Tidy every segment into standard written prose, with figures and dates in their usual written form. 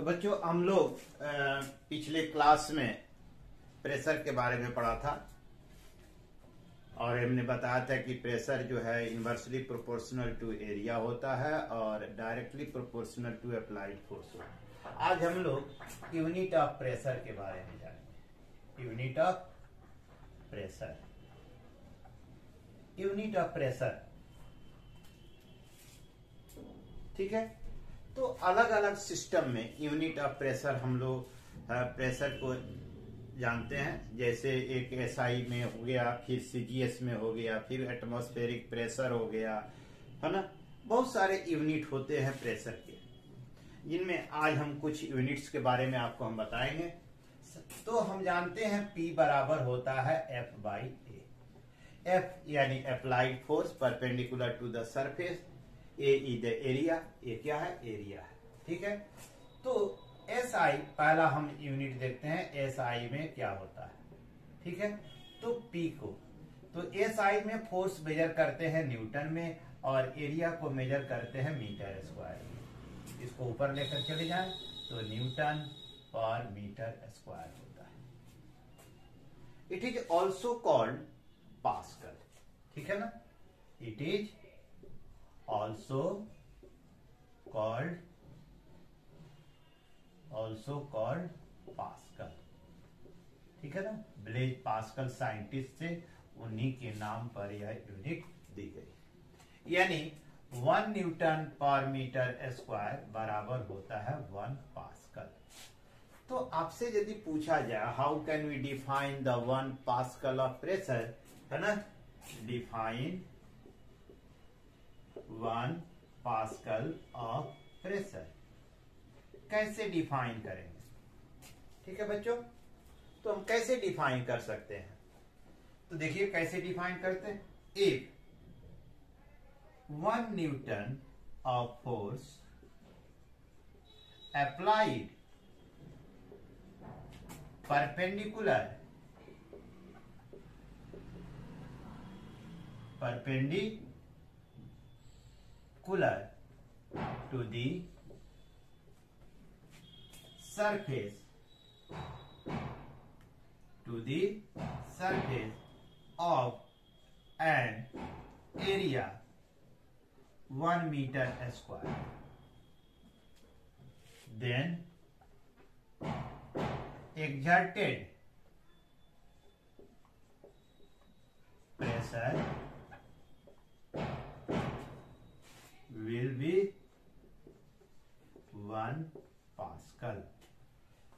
तो बच्चों हम लोग पिछले क्लास में प्रेशर के बारे में पढ़ा था और हमने बताया था कि प्रेशर जो है इन्वर्सली प्रोपोर्शनल टू एरिया होता है और directly proportional to applied force होता है। आज हम लोग यूनिट ऑफ प्रेशर के बारे में जानेंगे। Unit of pressure, unit of pressure, ठीक है। तो अलग अलग सिस्टम में यूनिट ऑफ प्रेशर हम लोग प्रेशर को जानते हैं। जैसे एक एसआई में हो गया, फिर सीजीएस में हो गया, फिर एटमॉस्फेरिक प्रेशर हो गया, है ना। बहुत सारे यूनिट होते हैं प्रेशर के, जिनमें आज हम कुछ यूनिट्स के बारे में आपको हम बताएंगे। तो हम जानते हैं P बराबर होता है F बाई ए। F यानी applied force perpendicular to the surface, A is the area, ये क्या है, एरिया है, ठीक है। तो SI पहला हम यूनिट देखते हैं, SI में क्या होता है, ठीक है। तो P को, तो SI में फोर्स मेजर करते हैं न्यूटन में और एरिया को मेजर करते हैं मीटर स्क्वायर में। इसको ऊपर लेकर चले जाएं तो न्यूटन पर मीटर स्क्वायर होता है। It is also called pascal, ठीक है ना। It is also called pascal, ठीक है ना। ब्लेज पास्कल साइंटिस्ट थे, उन्हीं के नाम पर यह यूनिट दी गई। यानी 1 न्यूटन पर मीटर स्क्वायर बराबर होता है 1 पास्कल। तो आपसे यदि पूछा जाए how can we define the 1 pascal of pressure, है ना, डिफाइन 1 पास्कल ऑफ प्रेशर, कैसे डिफाइन करेंगे, ठीक है बच्चों। तो हम कैसे डिफाइन कर सकते हैं, तो देखिए कैसे डिफाइन करते हैं। If 1 Newton of force applied perpendicular to the surface of an area 1 meter square, then exerted pressure will be 1 pascal.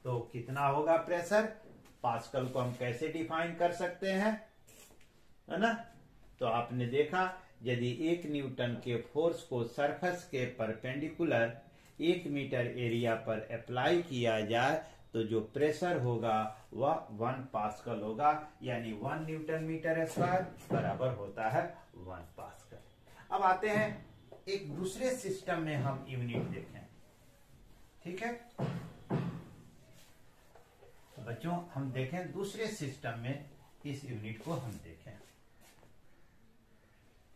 तो कितना होगा प्रेशर, पास्कल को हम कैसे डिफाइन कर सकते हैं, है ना। तो आपने देखा यदि 1 न्यूटन के फोर्स को सरफेस के परपेंडिकुलर 1 मीटर एरिया पर अप्लाई किया जाए तो जो प्रेशर होगा वह 1 पास्कल होगा। यानी 1 न्यूटन मीटर स्क्वायर बराबर होता है 1 पास्कल। अब आते हैं एक दूसरे सिस्टम में हम यूनिट देखें, ठीक है। तो बच्चों हम देखें दूसरे सिस्टम में इस यूनिट को हम देखें।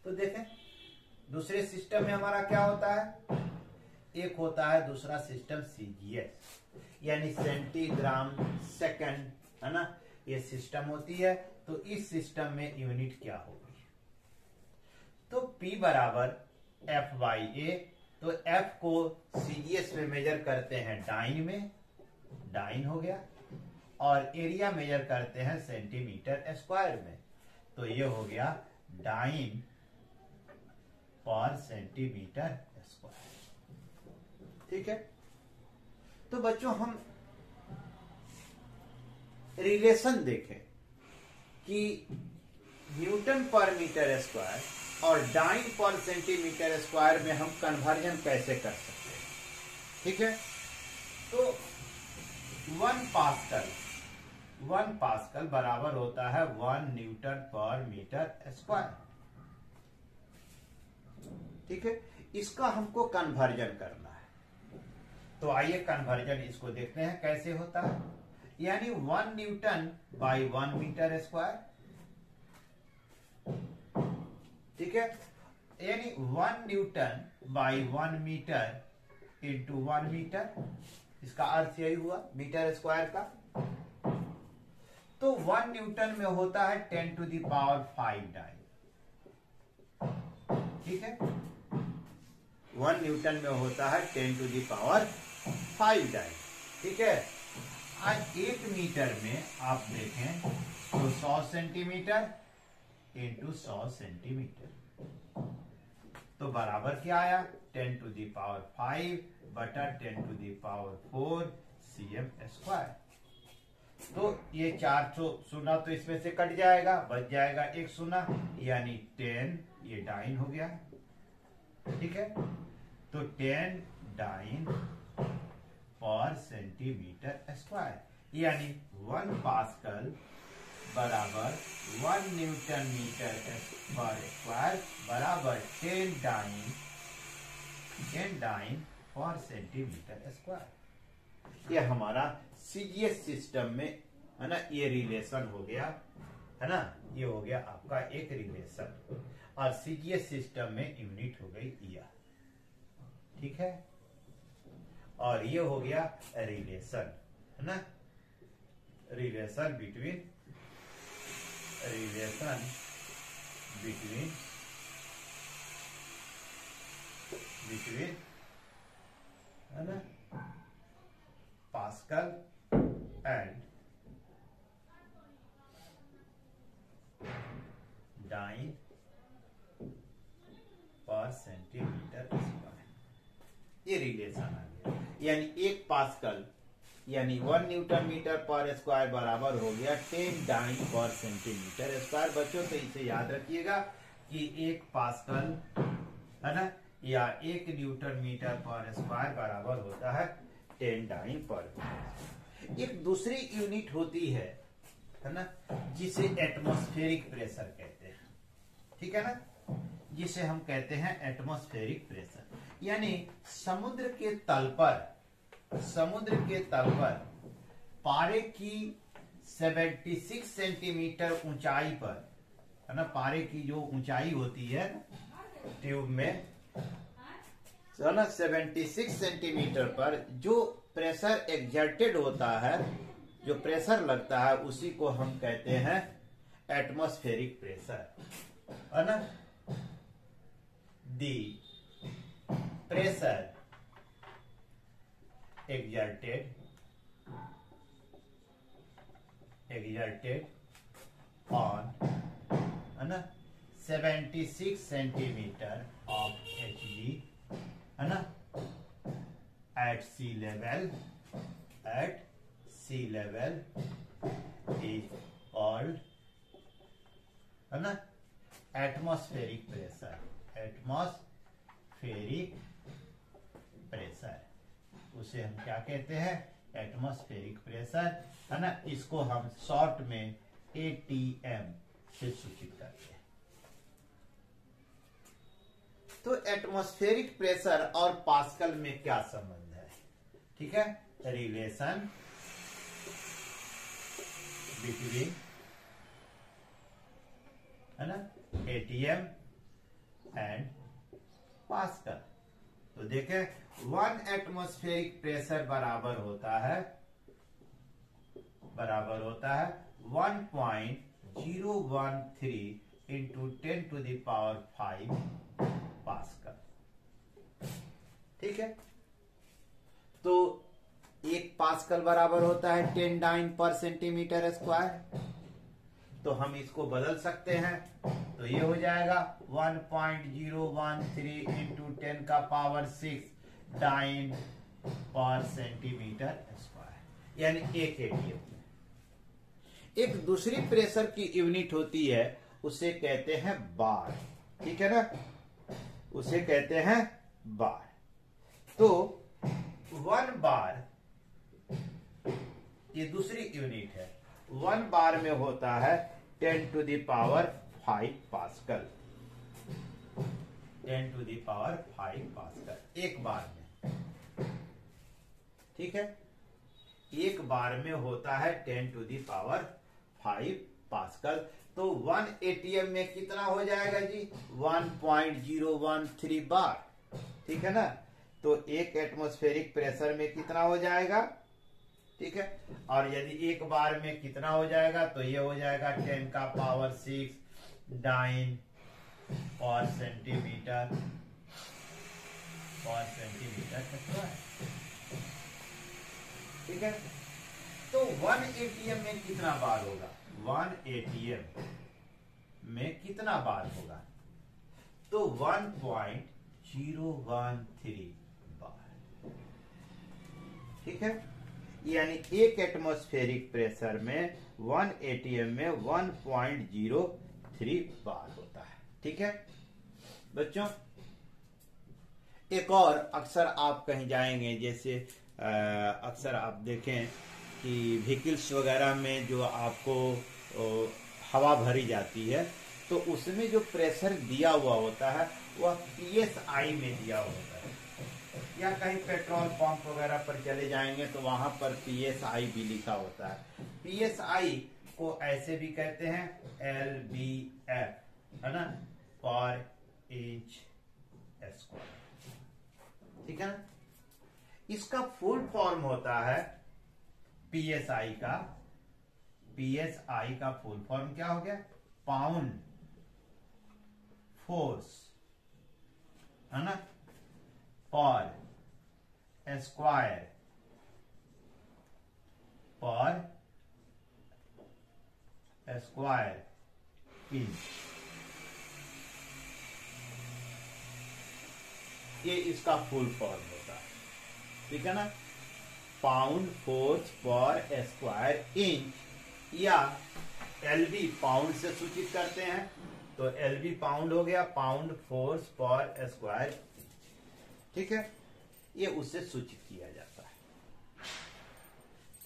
तो देखें दूसरे सिस्टम में हमारा क्या होता है, एक होता है दूसरा सिस्टम सीजीएस यानी सेंटीग्राम सेकंड, है ना, ये सिस्टम होती है। तो इस सिस्टम में यूनिट क्या होगी, तो P बराबर F बाई ए। तो F को सीजीएस में मेजर करते हैं डाइन में, डाइन हो गया, और एरिया मेजर करते हैं सेंटीमीटर स्क्वायर में। तो ये हो गया डाइन पर सेंटीमीटर स्क्वायर, ठीक है। तो बच्चों हम रिलेशन देखें कि न्यूटन पर मीटर स्क्वायर और डाइन पर सेंटीमीटर स्क्वायर में हम कन्वर्जन कैसे कर सकते हैं, ठीक है। तो 1 पास्कल बराबर होता है 1 न्यूटन पर मीटर स्क्वायर, ठीक है। इसका हमको कन्वर्जन करना है। तो आइए कन्वर्जन इसको देखते हैं कैसे होता है। यानी 1 न्यूटन बाई 1 मीटर स्क्वायर, ठीक है। यानी 1 newton by 1 metre into 1 metre, इसका अर्थ यही हुआ मीटर स्क्वायर का। तो 1 न्यूटन में होता है 10 टू द पावर 5 डाइन। ठीक है, 1 न्यूटन में होता है 10 टू द पावर 5 डाइन। ठीक है, आज 1 मीटर में आप देखें तो 100 सेंटीमीटर इंटू 100 सेंटीमीटर, तो बराबर क्या आया 10 टू द पावर 5 बटा 10 to the power 4 cm square. तो ये 4 सुना तो इसमें से कट जाएगा, बच जाएगा 1 सुना, यानी 10 ये डाइन हो गया। ठीक है, तो 10 डाइन पर सेंटीमीटर स्क्वायर, यानी 1 पास्कल बराबर 1 न्यूटन मीटर पर स्क्वायर बराबर 10 डाइन पर सेंटीमीटर स्क्वायर। ये हमारा सीजीएस सिस्टम में है ना, ये रिलेशन हो गया है ना, ये हो गया आपका एक रिलेशन, और सीजीएस सिस्टम में यूनिट हो गई ईयर। ठीक है, और ये हो गया रिलेशन है ना, रिलेशन बिटवीन है ना पास्कल एंड डाइन पर सेंटीमीटर स्क्वायर, ये रिलेशन आ गया। यानी 1 पास्कल यानी 1 न्यूटन मीटर पर स्क्वायर बराबर हो गया 10 डाइन पर सेंटीमीटर स्क्वायर। बच्चों तो इसे याद रखिएगा कि 1 पास्कल है ना या 1 न्यूटन मीटर पर स्क्वायर बराबर होता है 10 डाइन पर। एक दूसरी यूनिट होती है ना, जिसे एटमॉस्फेरिक प्रेशर कहते हैं। ठीक है ना, जिसे हम कहते हैं एटमॉस्फेरिक प्रेशर, यानी समुद्र के तल पर पारे की 76 सेंटीमीटर ऊंचाई पर है ना, पारे की जो ऊंचाई होती है ट्यूब में है ना 76 सेंटीमीटर पर जो प्रेशर एग्जर्टेड होता है, जो प्रेशर लगता है, उसी को हम कहते हैं एटमॉस्फेरिक प्रेशर है ना। दी प्रेशर exerted on है ना 76 सेंटीमीटर ऑफ Hg है ना at sea level is called है ना एटमॉस्फेरिक प्रेशर, उसे हम क्या कहते हैं एटमॉस्फेरिक प्रेशर है ना। इसको हम शॉर्ट में ATM से सूचित करते हैं। तो एटमॉस्फेरिक प्रेशर और पास्कल में क्या संबंध है? ठीक है, रिलेशन बिटवीन है ना ATM एंड पास्कल। तो देखें 1 एटमॉस्फेरिक प्रेशर बराबर होता है 1.013 into 10 to the power 5 pascal. ठीक है, तो 1 पास्कल बराबर होता है 10 डाइन पर सेंटीमीटर स्क्वायर। तो हम इसको बदल सकते हैं, तो ये हो जाएगा 1.013 इंटू 10 का पावर 6 डाइन पर सेंटीमीटर स्क्वायर, यानी 1 ATM। एक दूसरी प्रेशर की यूनिट होती है, उसे कहते हैं बार। ठीक है ना, उसे कहते हैं बार। तो 1 बार ये दूसरी यूनिट है। 1 बार में होता है 10 to the power 5 pascal, 10 to the power 5 pascal एक बार में। ठीक है, एक बार में होता है 10 टू द पावर 5 पास्कल। तो 1 ATM में कितना हो जाएगा जी 1.013 बार। ठीक है ना, तो एक एटमॉस्फेरिक प्रेशर में कितना हो जाएगा, ठीक है। और यदि एक बार में कितना हो जाएगा, तो ये हो जाएगा 10⁶ डाइन पर सेंटीमीटर स्क्वायर, ठीक है। तो 1 ATM में कितना बार होगा, 1 ATM में कितना बार होगा, तो 1.013 बार, ठीक है। यानी एक एटमॉस्फेरिक प्रेशर में 1 ATM में 1.03 बार होता है, ठीक है बच्चों। एक और अक्सर आप कहीं जाएंगे, जैसे अक्सर आप देखें कि व्हीकल्स वगैरह में जो आपको हवा भरी जाती है, तो उसमें जो प्रेशर दिया हुआ होता है वह PSI में दिया होता है, या कहीं पेट्रोल पंप वगैरह पर चले जाएंगे तो वहां पर PSI भी लिखा होता है। PSI को ऐसे भी कहते हैं LBF, है ना, पर इंच स्क्वायर, ठीक है ना। इसका फुल फॉर्म होता है PSI का फुल फॉर्म क्या हो गया, पाउंड फोर्स, है ना, पर स्क्वायर इंच, ये इसका फुल फॉर्म होता है, ठीक है ना। पाउंड फोर्स पर स्क्वायर इंच, या LB पाउंड से सूचित करते हैं, तो LB पाउंड हो गया, पाउंड फोर्स पर स्क्वायर, ठीक है। ये उससे सूचित किया जाता है।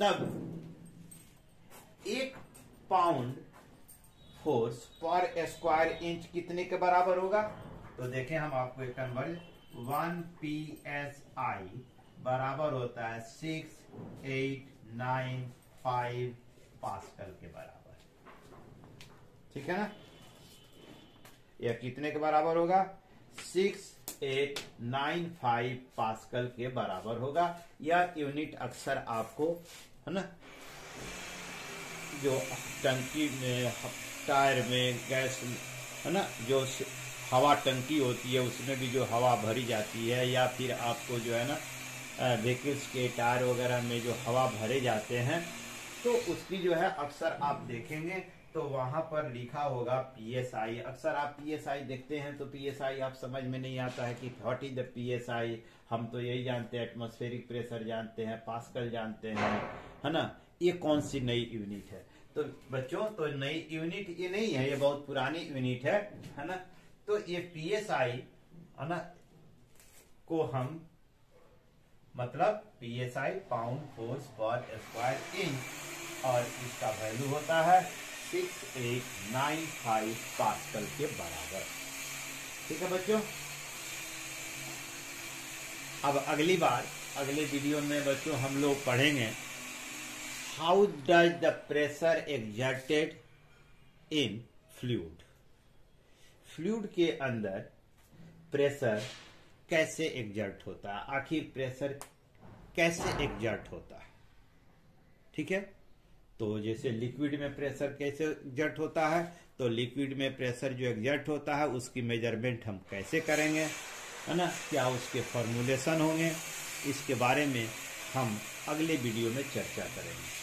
तब 1 पाउंड फोर्स पर स्क्वायर इंच कितने के बराबर होगा, तो देखें हम आपको एक कन्वर्ट, 1 PSI बराबर होता है 6895 पास्कल के बराबर, ठीक है ना। यह कितने के बराबर होगा, 6895 पास्कल के बराबर होगा। यह यूनिट अक्सर आपको, है ना, जो टंकी में, टायर में गैस, है ना, जो हवा टंकी होती है उसमें भी जो हवा भरी जाती है, या फिर आपको जो है ना व्हीकल्स के टायर वगैरह में जो हवा भरे जाते हैं, तो उसकी जो है अक्सर आप देखेंगे तो वहां पर लिखा होगा PSI। अक्सर आप PSI देखते हैं तो PSI आप समझ में नहीं आता है कि व्हाट इज द PSI। हम तो यही जानते हैं, एटमॉस्फेरिक प्रेशर जानते हैं, पास्कल जानते हैं, है ना। ये कौन सी नई यूनिट है, तो बच्चों तो नई यूनिट ये नहीं है, ये बहुत पुरानी यूनिट है ना। तो ये PSI, है ना, को हम मतलब PSI पाउंड फोर्स पर स्क्वायर इंच, और इसका वैल्यू होता है 6895 पास्कल के बराबर, ठीक है बच्चों। अब अगली बार, अगले वीडियो में बच्चों हम लोग पढ़ेंगे how does the pressure exerted in fluid. Fluid के अंदर प्रेशर कैसे एग्जर्ट होता है, आखिर प्रेशर कैसे एग्जर्ट होता है, ठीक है। तो जैसे लिक्विड में प्रेशर कैसे एग्जर्ट होता है, तो लिक्विड में प्रेशर जो एग्जर्ट होता है उसकी मेजरमेंट हम कैसे करेंगे, है ना, क्या उसके फॉर्मूलेशन होंगे, इसके बारे में हम अगले वीडियो में चर्चा करेंगे।